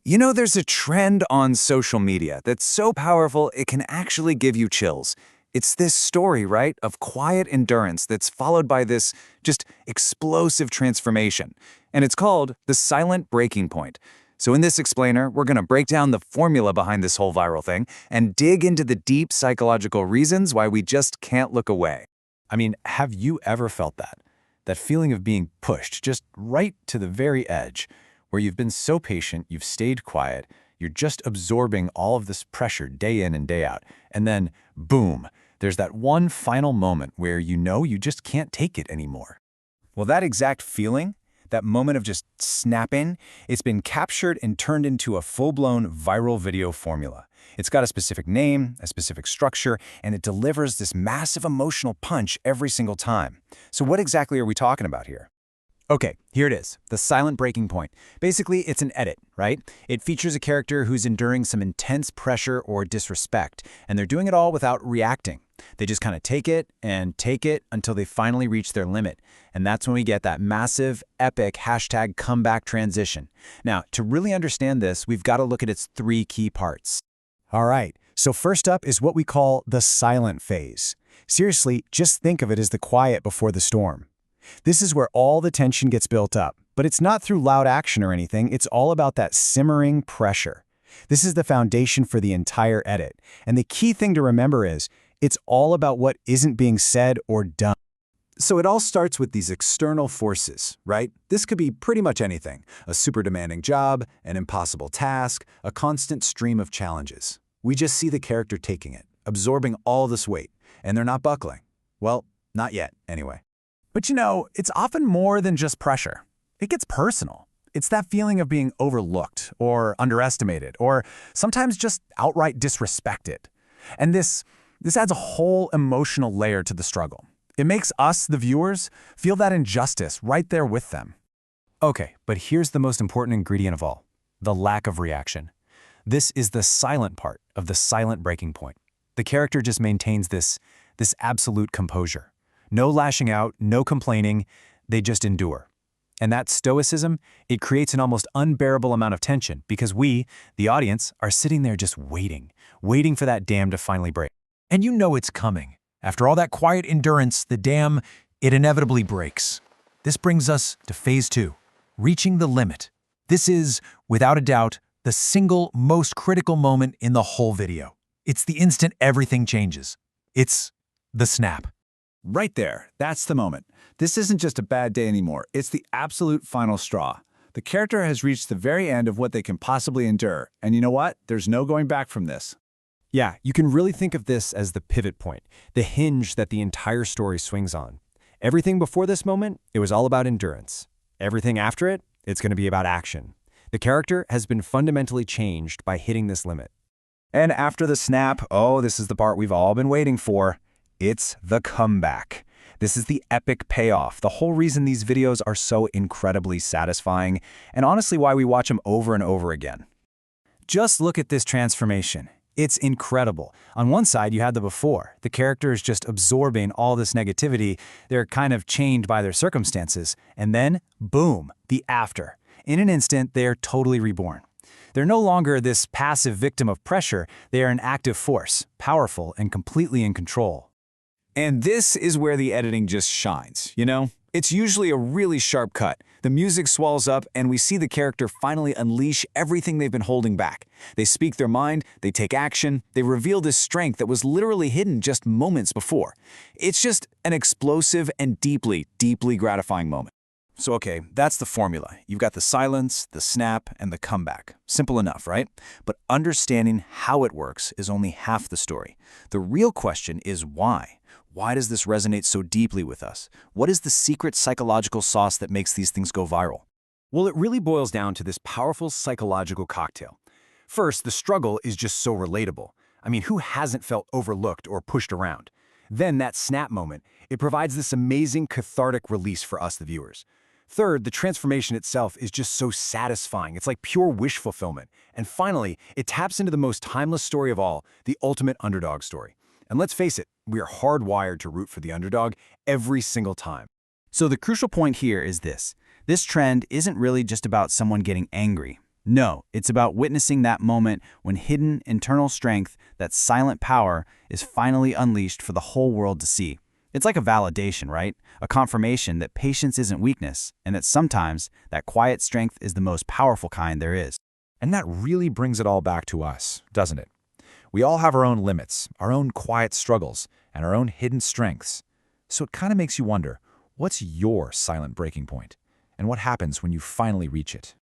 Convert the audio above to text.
You know, there's a trend on social media that's so powerful it can actually give you chills. It's this story, right, of quiet endurance that's followed by this just explosive transformation. And it's called the silent breaking point. So in this explainer, we're going to break down the formula behind this whole viral thing and dig into the deep psychological reasons why we just can't look away. I mean, have you ever felt that? That feeling of being pushed just right to the very edge, where you've been so patient, you've stayed quiet, you're just absorbing all of this pressure day in and day out, and then, boom, there's that one final moment where you know you just can't take it anymore. Well, that exact feeling, that moment of just snapping, it's been captured and turned into a full-blown viral video formula. It's got a specific name, a specific structure, and it delivers this massive emotional punch every single time. So what exactly are we talking about here? Okay, here it is, the silent breaking point. Basically, it's an edit, right? It features a character who's enduring some intense pressure or disrespect, and they're doing it all without reacting. They just kind of take it until they finally reach their limit. And that's when we get that massive, epic #comeback transition. Now, to really understand this, we've got to look at its three key parts. All right, so first up is what we call the silent phase. Seriously, just think of it as the quiet before the storm. This is where all the tension gets built up, but it's not through loud action or anything, it's all about that simmering pressure. This is the foundation for the entire edit, and the key thing to remember is, it's all about what isn't being said or done. So it all starts with these external forces, right? This could be pretty much anything. A super demanding job, an impossible task, a constant stream of challenges. We just see the character taking it, absorbing all this weight, and they're not buckling. Well, not yet, anyway. But you know, it's often more than just pressure. It gets personal. It's that feeling of being overlooked or underestimated or sometimes just outright disrespected. And this adds a whole emotional layer to the struggle. It makes us, the viewers, feel that injustice right there with them. Okay, but here's the most important ingredient of all, the lack of reaction. This is the silent part of the silent breaking point. The character just maintains this absolute composure. No lashing out, no complaining, they just endure. And that stoicism, it creates an almost unbearable amount of tension because we, the audience, are sitting there just waiting for that dam to finally break. And you know it's coming. After all that quiet endurance, the dam, it inevitably breaks. This brings us to phase 2, reaching the limit. This is, without a doubt, the single most critical moment in the whole video. It's the instant everything changes. It's the snap. Right there, that's the moment. This isn't just a bad day anymore, it's the absolute final straw. The character has reached the very end of what they can possibly endure, and you know what? There's no going back from this. Yeah, you can really think of this as the pivot point, the hinge that the entire story swings on. Everything before this moment, it was all about endurance. Everything after it, it's going to be about action. The character has been fundamentally changed by hitting this limit. And after the snap, oh, this is the part we've all been waiting for. It's the comeback. This is the epic payoff, the whole reason these videos are so incredibly satisfying, and honestly why we watch them over and over again. Just look at this transformation. It's incredible. On one side, you had the before. The character is just absorbing all this negativity. They're kind of chained by their circumstances. And then, boom, the after. In an instant, they are totally reborn. They're no longer this passive victim of pressure. They are an active force, powerful and completely in control. And this is where the editing just shines, you know? It's usually a really sharp cut. The music swells up and we see the character finally unleash everything they've been holding back. They speak their mind, they take action, they reveal this strength that was literally hidden just moments before. It's just an explosive and deeply, deeply gratifying moment. So okay, that's the formula. You've got the silence, the snap, and the comeback. Simple enough, right? But understanding how it works is only half the story. The real question is why? Why does this resonate so deeply with us? What is the secret psychological sauce that makes these things go viral? Well, it really boils down to this powerful psychological cocktail. First, the struggle is just so relatable. I mean, who hasn't felt overlooked or pushed around? Then that snap moment, it provides this amazing cathartic release for us, the viewers. Third, the transformation itself is just so satisfying. It's like pure wish fulfillment. And finally, it taps into the most timeless story of all, the ultimate underdog story. And let's face it, we are hardwired to root for the underdog every single time. So the crucial point here is this. This trend isn't really just about someone getting angry. No, it's about witnessing that moment when hidden internal strength, that silent power, is finally unleashed for the whole world to see. It's like a validation, right? A confirmation that patience isn't weakness, and that sometimes that quiet strength is the most powerful kind there is. And that really brings it all back to us, doesn't it? We all have our own limits, our own quiet struggles, and our own hidden strengths. So it kind of makes you wonder, what's your silent breaking point? And what happens when you finally reach it?